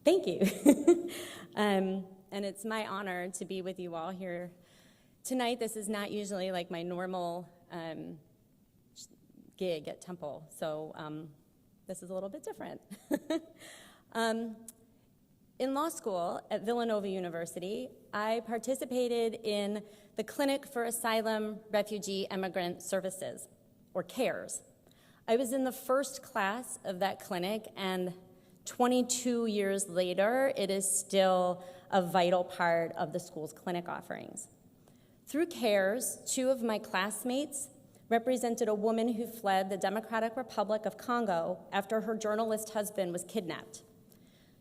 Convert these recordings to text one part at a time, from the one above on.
Thank you. And it's my honor to be with you all here tonight. This is not usually like my normal gig at Temple, so this is a little bit different. In law school at Villanova University, I participated in the Clinic for Asylum, Refugee, Immigrant Services, or CARES. I was in the first class of that clinic, and 22 years later, it is still a vital part of the school's clinic offerings. Through CARES, 2 of my classmates represented a woman who fled the Democratic Republic of Congo after her journalist husband was kidnapped.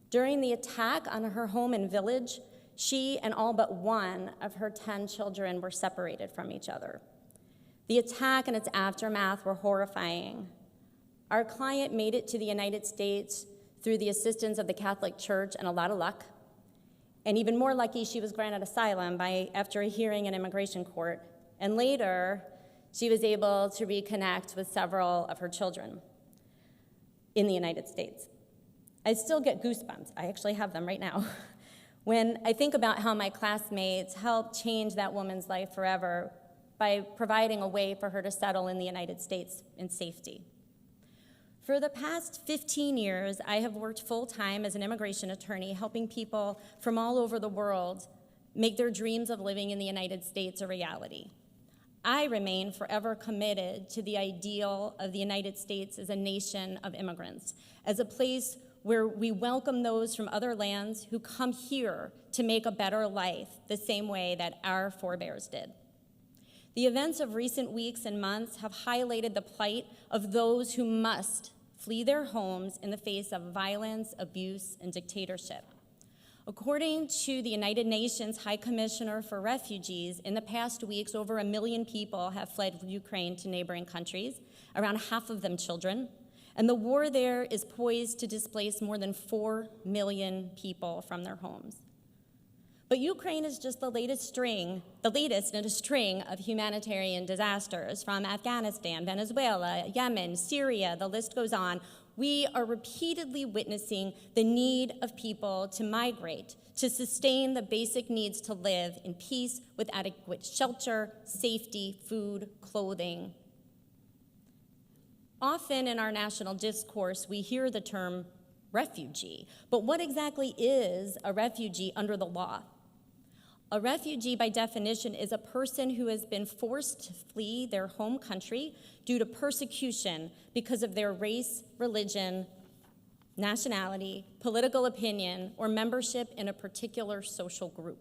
During the attack on her home and village, she and all but 1 of her 10 children were separated from each other. The attack and its aftermath were horrifying. Our client made it to the United States through the assistance of the Catholic Church and a lot of luck. And even more lucky, she was granted asylum after a hearing in immigration court. And later, she was able to reconnect with several of her children in the United States. I still get goosebumps. I actually have them right now. When I think about how my classmates helped change that woman's life forever by providing a way for her to settle in the United States in safety. For the past 15 years, I have worked full-time as an immigration attorney, helping people from all over the world make their dreams of living in the United States a reality. I remain forever committed to the ideal of the United States as a nation of immigrants, as a place where we welcome those from other lands who come here to make a better life the same way that our forebears did. The events of recent weeks and months have highlighted the plight of those who must flee their homes in the face of violence, abuse, and dictatorship. According to the United Nations High Commissioner for Refugees, in the past weeks, over 1 million people have fled Ukraine to neighboring countries, around half of them children, and the war there is poised to displace more than 4 million people from their homes. But Ukraine is just the latest in a string of humanitarian disasters from Afghanistan, Venezuela, Yemen, Syria, the list goes on. We are repeatedly witnessing the need of people to migrate, to sustain the basic needs to live in peace with adequate shelter, safety, food, clothing. Often in our national discourse, we hear the term refugee, but what exactly is a refugee under the law? A refugee, by definition, is a person who has been forced to flee their home country due to persecution because of their race, religion, nationality, political opinion, or membership in a particular social group.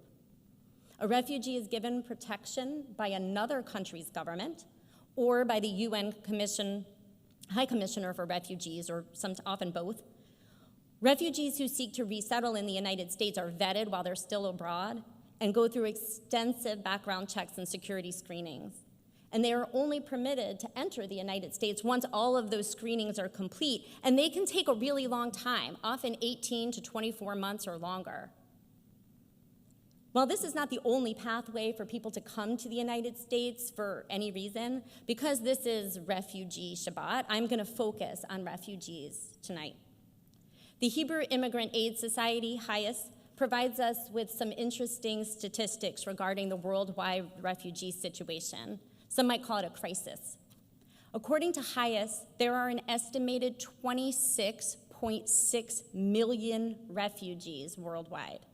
A refugee is given protection by another country's government or by the UN High Commissioner for Refugees, or often both. Refugees who seek to resettle in the United States are vetted while they're still abroad and go through extensive background checks and security screenings. And they are only permitted to enter the United States once all of those screenings are complete, and they can take a really long time, often 18 to 24 months or longer. While this is not the only pathway for people to come to the United States for any reason, because this is Refugee Shabbat, I'm going to focus on refugees tonight. The Hebrew Immigrant Aid Society, HIAS, provides us with some interesting statistics regarding the worldwide refugee situation. Some might call it a crisis. According to HIAS, there are an estimated 26.6 million refugees worldwide.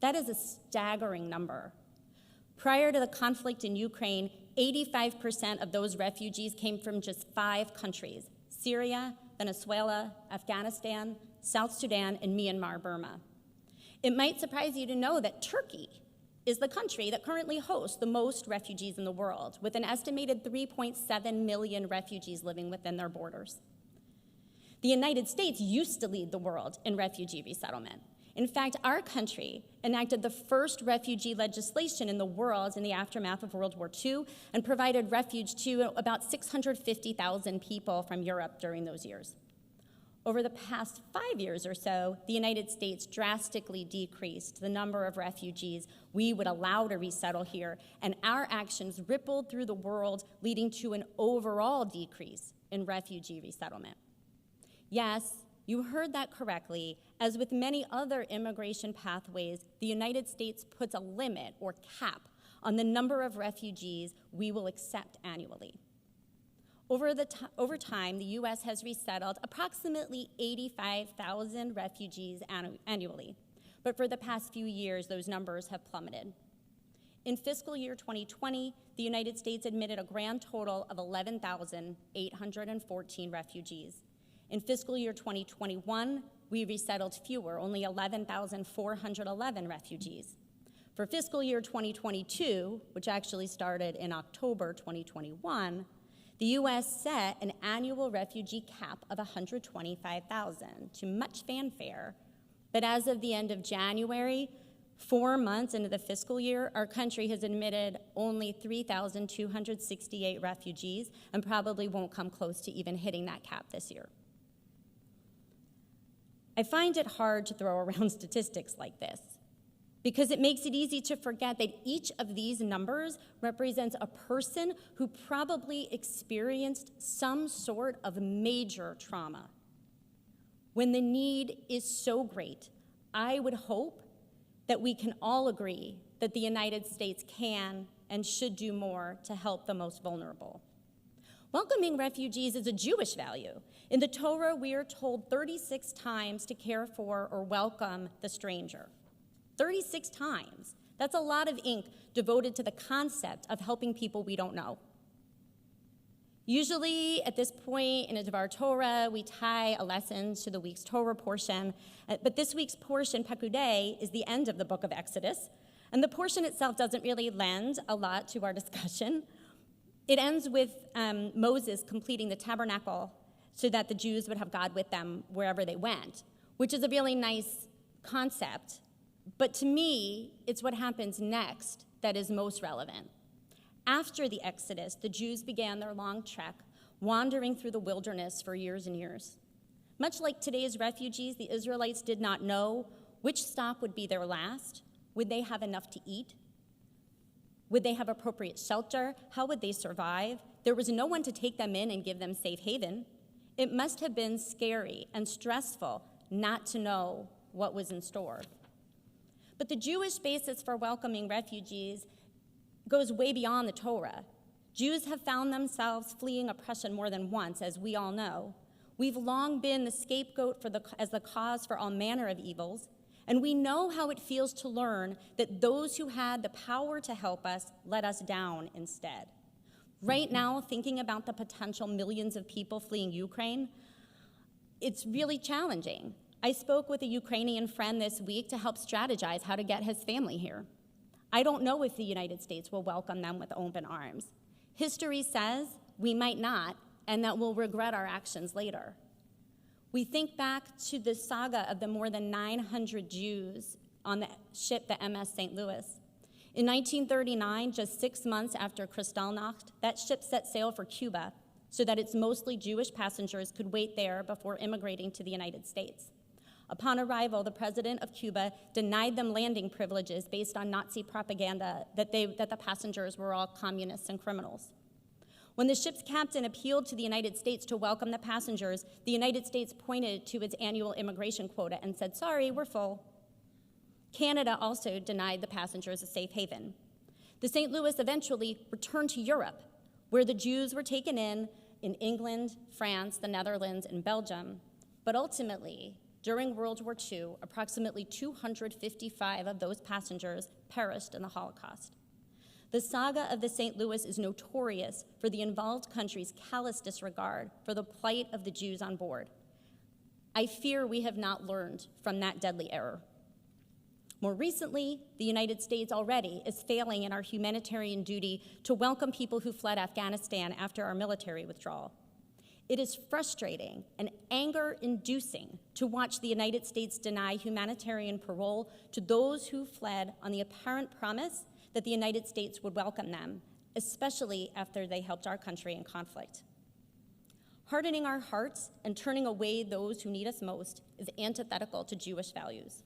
That is a staggering number. Prior to the conflict in Ukraine, 85% of those refugees came from just 5 countries: Syria, Venezuela, Afghanistan, South Sudan, and Myanmar, Burma. It might surprise you to know that Turkey is the country that currently hosts the most refugees in the world, with an estimated 3.7 million refugees living within their borders. The United States used to lead the world in refugee resettlement. In fact, our country enacted the first refugee legislation in the world in the aftermath of World War II and provided refuge to about 650,000 people from Europe during those years. Over the past 5 years or so, the United States drastically decreased the number of refugees we would allow to resettle here, and our actions rippled through the world, leading to an overall decrease in refugee resettlement. Yes, You heard that correctly. As with many other immigration pathways, the United States puts a limit or cap on the number of refugees we will accept annually. Over time, the U.S. has resettled approximately 85,000 refugees annually. But for the past few years, those numbers have plummeted. In fiscal year 2020, the United States admitted a grand total of 11,814 refugees. In fiscal year 2021, we resettled fewer, only 11,411 refugees. For fiscal year 2022, which actually started in October 2021, the U.S. set an annual refugee cap of 125,000 to much fanfare. But as of the end of January, 4 months into the fiscal year, our country has admitted only 3,268 refugees and probably won't come close to even hitting that cap this year. I find it hard to throw around statistics like this because it makes it easy to forget that each of these numbers represents a person who probably experienced some sort of major trauma. When the need is so great, I would hope that we can all agree that the United States can and should do more to help the most vulnerable. Welcoming refugees is a Jewish value. In the Torah, we are told 36 times to care for or welcome the stranger. 36 times. That's a lot of ink devoted to the concept of helping people we don't know. Usually, at this point in our Torah, we tie a lesson to the week's Torah portion, but this week's portion, Pekudei, is the end of the book of Exodus, and the portion itself doesn't really lend a lot to our discussion. It ends with Moses completing the tabernacle so that the Jews would have God with them wherever they went, which is a really nice concept, but to me, it's what happens next that is most relevant. After the Exodus, the Jews began their long trek, wandering through the wilderness for years and years. Much like today's refugees, the Israelites did not know which stop would be their last. Would they have enough to eat? Would they have appropriate shelter? How would they survive? There was no one to take them in and give them safe haven. It must have been scary and stressful not to know what was in store. But the Jewish basis for welcoming refugees goes way beyond the Torah. Jews have found themselves fleeing oppression more than once, as we all know. We've long been the scapegoat as the cause for all manner of evils, and we know how it feels to learn that those who had the power to help us let us down instead. Right now, thinking about the potential millions of people fleeing Ukraine, it's really challenging. I spoke with a Ukrainian friend this week to help strategize how to get his family here. I don't know if the United States will welcome them with open arms. History says we might not, and that we'll regret our actions later. We think back to the saga of the more than 900 Jews on the ship, the MS St. Louis. In 1939, just 6 months after Kristallnacht, that ship set sail for Cuba so that its mostly Jewish passengers could wait there before immigrating to the United States. Upon arrival, the president of Cuba denied them landing privileges based on Nazi propaganda that the passengers were all communists and criminals. When the ship's captain appealed to the United States to welcome the passengers, the United States pointed to its annual immigration quota and said, "Sorry, we're full." Canada also denied the passengers a safe haven. The St. Louis eventually returned to Europe, where the Jews were taken in England, France, the Netherlands, and Belgium. But ultimately, during World War II, approximately 255 of those passengers perished in the Holocaust. The saga of the St. Louis is notorious for the involved country's callous disregard for the plight of the Jews on board. I fear we have not learned from that deadly error. More recently, the United States already is failing in our humanitarian duty to welcome people who fled Afghanistan after our military withdrawal. It is frustrating and anger-inducing to watch the United States deny humanitarian parole to those who fled on the apparent promise that the United States would welcome them, especially after they helped our country in conflict. Hardening our hearts and turning away those who need us most is antithetical to Jewish values.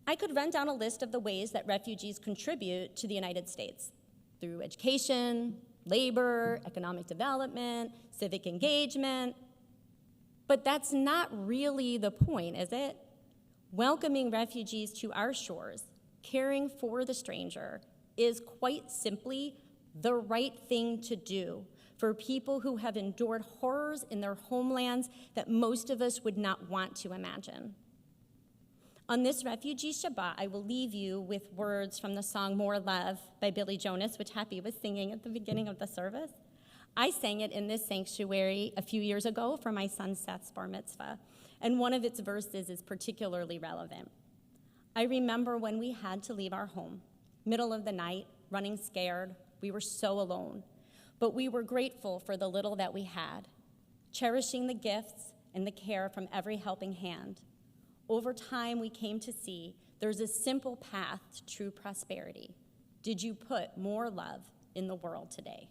I could run down a list of the ways that refugees contribute to the United States through education, labor, economic development, civic engagement. But that's not really the point, is it? Welcoming refugees to our shores, caring for the stranger, is quite simply the right thing to do for people who have endured horrors in their homelands that most of us would not want to imagine. On this Refugee Shabbat, I will leave you with words from the song More Love by Billy Jonas, which Happy was singing at the beginning of the service. I sang it in this sanctuary a few years ago for my son Seth's bar mitzvah, and one of its verses is particularly relevant. I remember when we had to leave our home, middle of the night, running scared. We were so alone, but we were grateful for the little that we had, cherishing the gifts and the care from every helping hand. Over time, we came to see there's a simple path to true prosperity. Did you put more love in the world today?